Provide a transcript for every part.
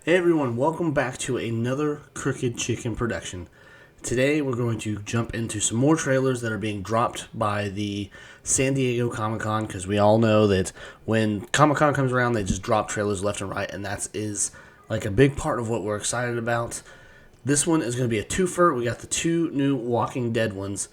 Hey everyone, welcome back to another Crooked Chicken production. Today we're going to jump into some more trailers that are being dropped by the San Diego Comic-Con, because we all know that when Comic-Con comes around they just drop trailers left and right, and that is like a big part of what we're excited about. This one is going to be a twofer. We got the two new Walking Dead ones.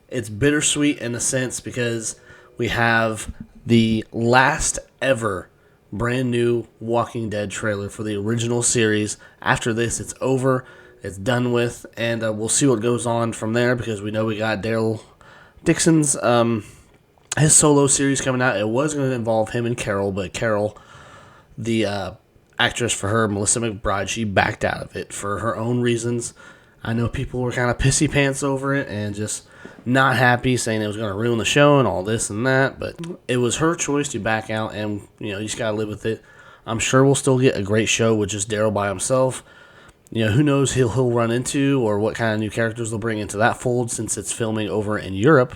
It's bittersweet in a sense because we have the last ever brand new Walking Dead trailer for the original series. After this, it's over, it's done with, and we'll see what goes on from there because we know we got Daryl Dixon's his solo series coming out. It was going to involve him and Carol, but Carol, the actress for her, Melissa McBride, she backed out of it for her own reasons. I know people were kind of pissy pants over it and just not happy, saying it was going to ruin the show and all this and that, but it was her choice to back out, and you just got to live with it. I'm sure we'll still get a great show with just Daryl by himself. Who knows he'll run into, or what kind of new characters they'll bring into that fold, since it's filming over in Europe.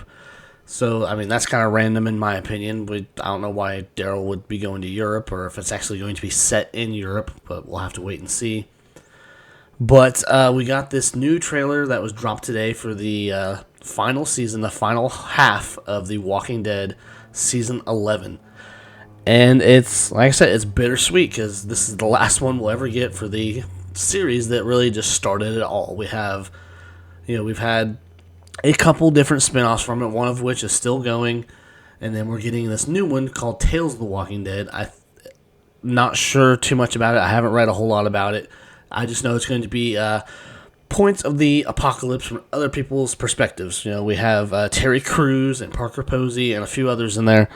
So, I mean, that's kind of random in my opinion. I don't know why Daryl would be going to Europe, or if it's actually going to be set in Europe, but we'll have to wait and see. But we got this new trailer that was dropped today for the final season, the final half of The Walking Dead Season 11. And it's, like I said, it's bittersweet because this is the last one we'll ever get for the series that really just started it all. We've had a couple different spin-offs from it, one of which is still going, and then we're getting this new one called Tales of the Walking Dead. I'm not sure too much about it. I haven't read a whole lot about it. I just know it's going to be points of the apocalypse from other people's perspectives. We have Terry Crews and Parker Posey and a few others in there,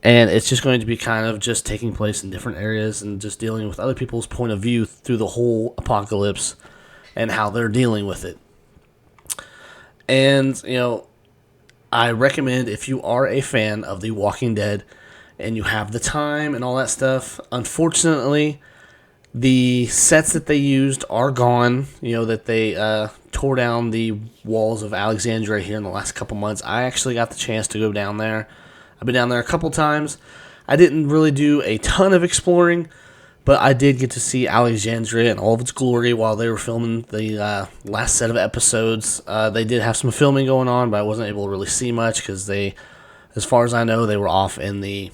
and it's just going to be kind of just taking place in different areas and just dealing with other people's point of view through the whole apocalypse and how they're dealing with it. And, I recommend, if you are a fan of The Walking Dead and you have the time and all that stuff, unfortunately, the sets that they used are gone. That they tore down the walls of Alexandria here in the last couple months. I actually got the chance to go down there. I've been down there a couple times. I didn't really do a ton of exploring, but I did get to see Alexandria in all of its glory while they were filming the last set of episodes. They did have some filming going on, but I wasn't able to really see much because as far as I know, they were off in the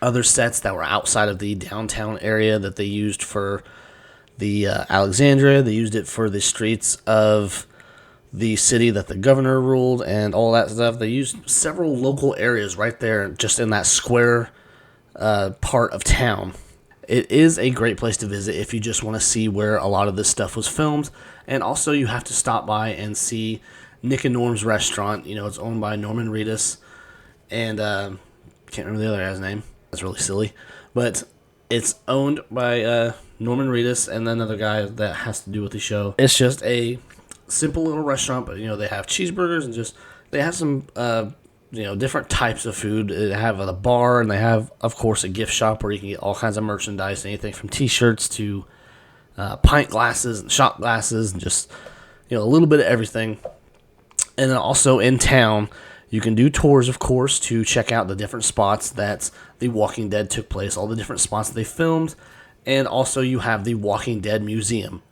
other sets that were outside of the downtown area that they used for the Alexandria. They used it for the streets of the city that the governor ruled and all that stuff. They used several local areas right there just in that square part of town. It is a great place to visit if you just want to see where a lot of this stuff was filmed. And also you have to stop by and see Nick and Norm's restaurant. It's owned by Norman Reedus, and can't remember the other guy's name. That's really silly. But it's owned by Norman Reedus and another guy that has to do with the show. It's just a simple little restaurant, but they have cheeseburgers and they have some different types of food. They have a bar, and they have, of course, a gift shop where you can get all kinds of merchandise, anything from t-shirts to pint glasses and shot glasses, and just a little bit of everything. And then also in town, you can do tours, of course, to check out the different spots that The Walking Dead took place, all the different spots they filmed, and also you have the Walking Dead Museum.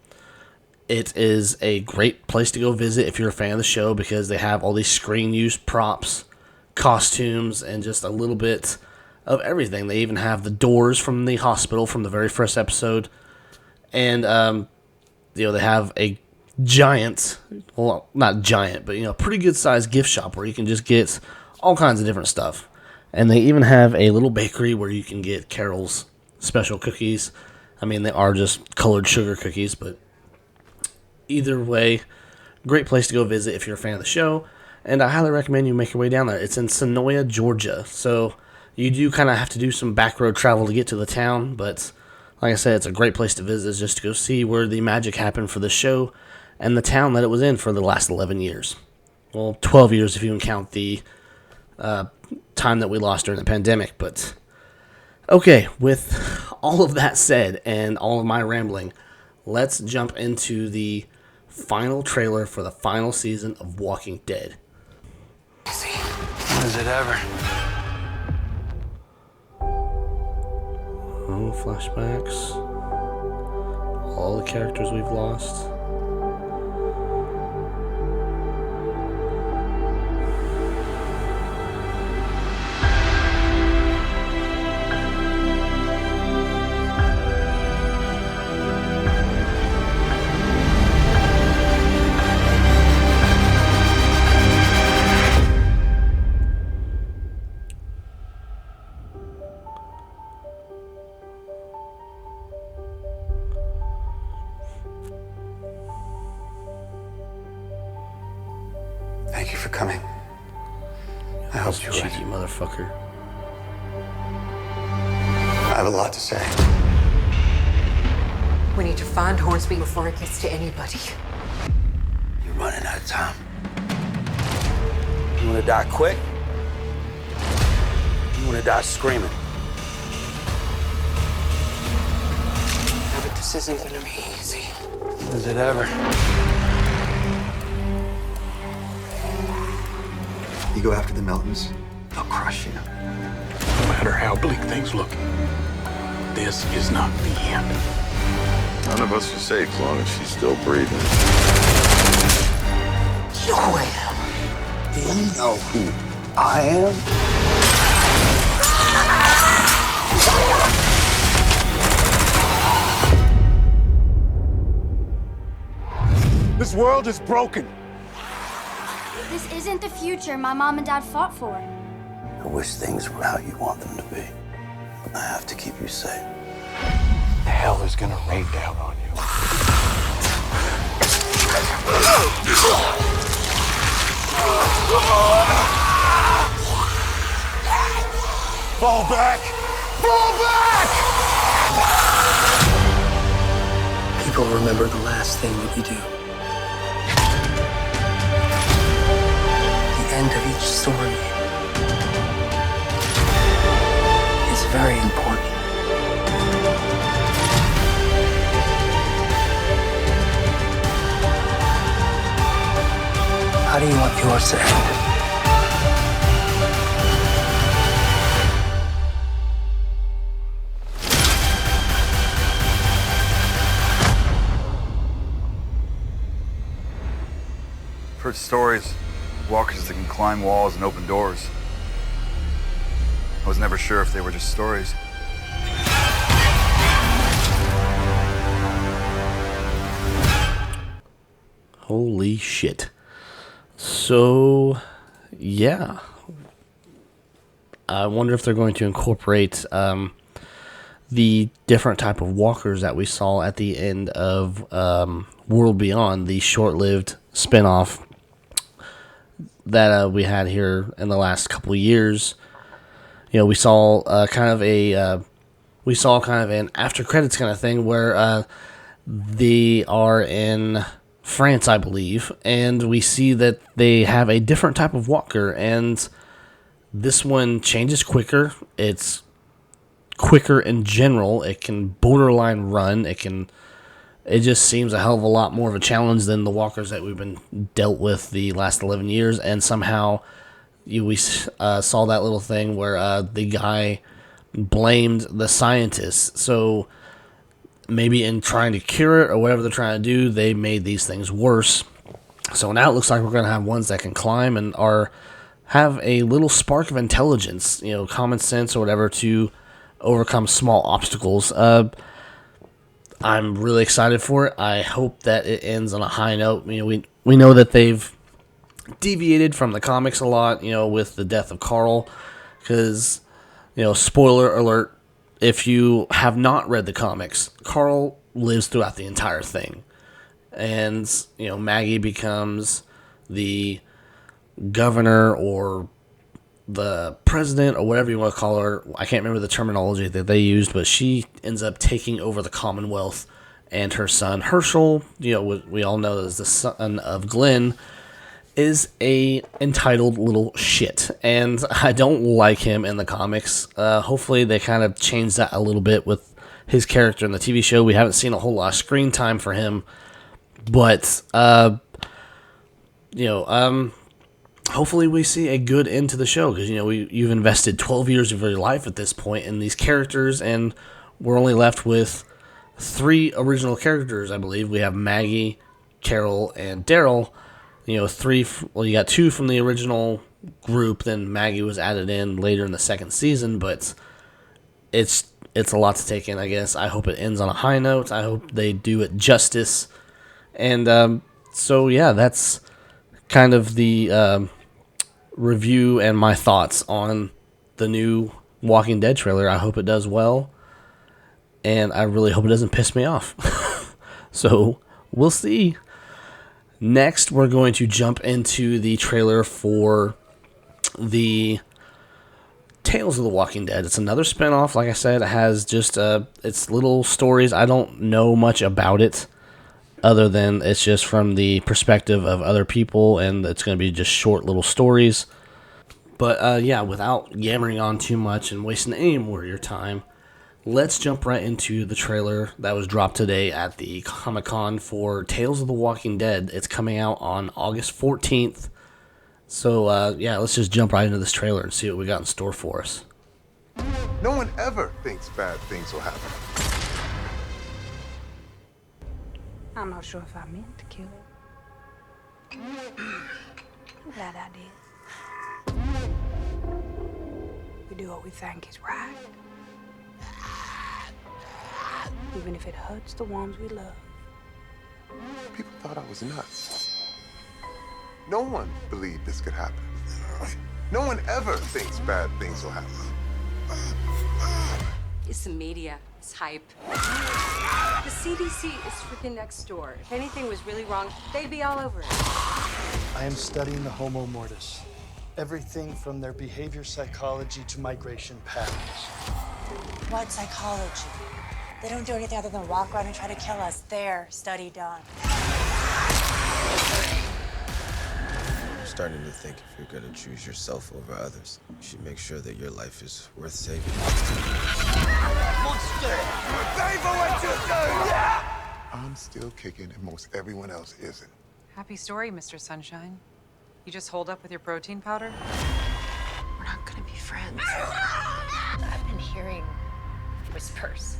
It is a great place to go visit if you're a fan of the show because they have all these screen-use props, costumes, and just a little bit of everything. They even have the doors from the hospital from the very first episode, and they have a giant, well, not giant, but pretty good sized gift shop where you can just get all kinds of different stuff. And they even have a little bakery where you can get Carol's special cookies. I mean, they are just colored sugar cookies, but either way, great place to go visit if you're a fan of the show, and I highly recommend you make your way down there. It's in Sonoya, Georgia, so you do kind of have to do some back road travel to get to the town, but like I said, it's a great place to visit just to go see where the magic happened for the show and the town that it was in for the last 11 years. Well, 12 years if you can count the time that we lost during the pandemic, but okay, with all of that said and all of my rambling, let's jump into the final trailer for the final season of Walking Dead. Is it ever? Oh, flashbacks. all the characters we've lost. Thank you for coming. I hope you're Cheeky right. motherfucker. I have a lot to say. We need to find Hornsby before it gets to anybody. You're running out of time. You want to die quick? You want to die screaming? No, but this isn't gonna be easy. Is it ever? You go after the Meltons, they'll crush you. No matter how bleak things look, this is not the end. None of us are safe as long as she's still breathing. You know who I am. Do you know who I am? This world is broken. This isn't the future my mom and dad fought for. I wish things were how you want them to be. I have to keep you safe. Hell is gonna rain down on you. Fall back! Fall back! People remember the last thing that you do. The end of each story is very important. How do you want yours to end? I've heard stories, walkers that can climb walls and open doors. I was never sure if they were just stories. Holy shit. So, yeah. I wonder if they're going to incorporate the different type of walkers that we saw at the end of World Beyond, the short-lived spin-off that we had here in the last couple of years. You know, we saw kind of an after credits kind of thing where they are in France, I believe, and we see that they have a different type of walker, and this one changes quicker. It's quicker in general. It can borderline run. It just seems a hell of a lot more of a challenge than the walkers that we've been dealt with the last 11 years, and somehow we saw that little thing where the guy blamed the scientists. So maybe in trying to cure it or whatever they're trying to do, they made these things worse. So now it looks like we're going to have ones that can climb and have a little spark of intelligence, you know, common sense or whatever to overcome small obstacles. I'm really excited for it. I hope that it ends on a high note. You know, we know that they've deviated from the comics a lot, you know, with the death of Carl, because, you know, spoiler alert, if you have not read the comics, Carl lives throughout the entire thing. And, you know, Maggie becomes the governor or the president or whatever you want to call her. I can't remember the terminology that they used, but she ends up taking over the Commonwealth, and her son Herschel, you know, we all know as the son of Glenn, is a entitled little shit, and I don't like him in the comics. Hopefully they kind of change that a little bit with his character in the TV show. We haven't seen a whole lot of screen time for him, but hopefully we see a good end to the show, because, you know, you've invested 12 years of your life at this point in these characters, and we're only left with 3 original characters, I believe. We have Maggie, Carol, and Daryl. You know, you got 2 from the original group, then Maggie was added in later in the second season, but it's a lot to take in, I guess. I hope it ends on a high note. I hope they do it justice. And so, yeah, that's kind of the review and my thoughts on the new Walking Dead trailer. I hope it does well, and I really hope it doesn't piss me off. So, we'll see. Next, we're going to jump into the trailer for the Tales of the Walking Dead. It's another spinoff. Like I said, it has just it's little stories. I don't know much about it other than it's just from the perspective of other people, and it's going to be just short little stories. But yeah, without yammering on too much and wasting any more of your time, let's jump right into the trailer that was dropped today at the Comic-Con for Tales of the Walking Dead. It's coming out on August 14th. So, yeah, let's just jump right into this trailer and see what we got in store for us. No one ever thinks bad things will happen. I'm not sure if I meant to kill him. I'm glad I did. We do what we think is right. Even if it hurts the ones we love. People thought I was nuts. No one believed this could happen. No one ever thinks bad things will happen. It's the media. It's hype. The CDC is freaking next door. If anything was really wrong, they'd be all over it. I am studying the Homo mortis. Everything from their behavior psychology to migration patterns. What psychology? They don't do anything other than walk around and try to kill us. There, study done. I'm starting to think if you're gonna choose yourself over others, you should make sure that your life is worth saving. Monster! Pay for what you do! Yeah! I'm still kicking and most everyone else isn't. Happy story, Mr. Sunshine. You just holed up with your protein powder? We're not gonna be friends. I've been hearing whispers.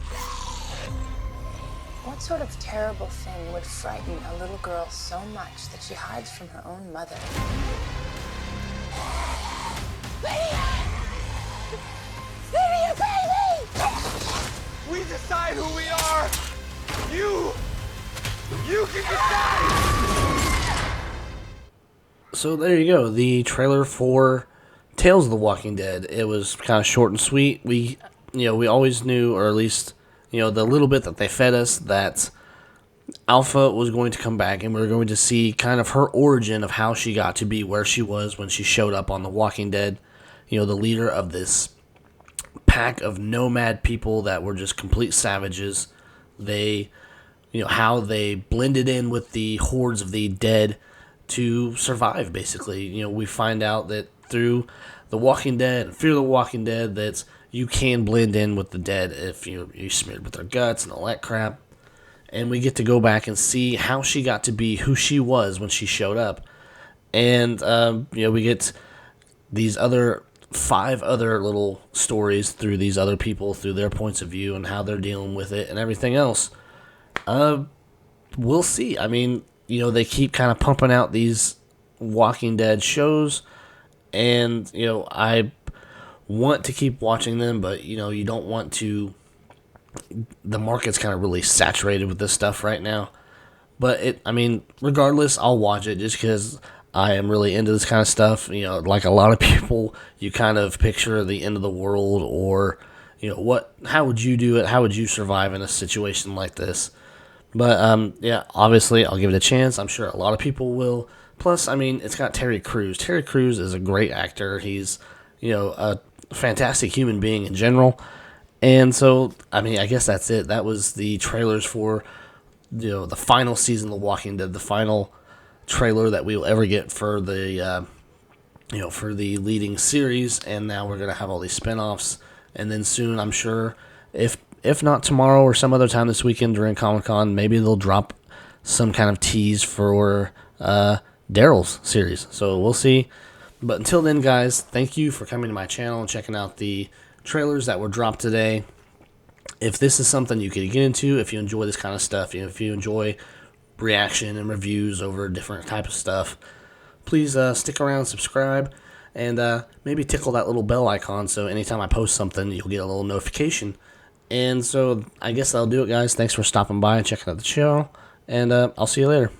What sort of terrible thing would frighten a little girl so much that she hides from her own mother? Lydia, baby! We decide who we are! You can decide! So there you go, the trailer for Tales of the Walking Dead. It was kind of short and sweet. We always knew, or at least, the little bit that they fed us, that Alpha was going to come back, and we were going to see kind of her origin of how she got to be where she was when she showed up on The Walking Dead. The leader of this pack of nomad people that were just complete savages. They, how they blended in with the hordes of the dead to survive, basically. We find out that through The Walking Dead and Fear the Walking Dead that you can blend in with the dead if you're smeared with their guts and all that crap. And we get to go back and see how she got to be who she was when she showed up. And, we get these 5 other little stories through these other people, through their points of view and how they're dealing with it and everything else. We'll see. I mean, they keep kind of pumping out these Walking Dead shows, and, I want to keep watching them, but, you don't want to. The market's kind of really saturated with this stuff right now. But, regardless, I'll watch it just because I am really into this kind of stuff. Like a lot of people, you kind of picture the end of the world, or, how would you do it? How would you survive in a situation like this? But, yeah, obviously, I'll give it a chance. I'm sure a lot of people will. Plus, it's got Terry Crews. Terry Crews is a great actor. He's, a fantastic human being in general. And so, I guess that's it. That was the trailers for, the final season of The Walking Dead, the final trailer that we will ever get for the, for the leading series. And now we're going to have all these spinoffs. And then soon, I'm sure, if not tomorrow or some other time this weekend during Comic-Con, maybe they'll drop some kind of tease for Daryl's series. So we'll see. But until then, guys, thank you for coming to my channel and checking out the trailers that were dropped today. if this is something you could get into, if you enjoy this kind of stuff, if you enjoy reaction and reviews over different type of stuff, please stick around, subscribe, and maybe tickle that little bell icon so anytime I post something, you'll get a little notification. And so I guess that'll do it, guys. Thanks for stopping by and checking out the show, and I'll see you later.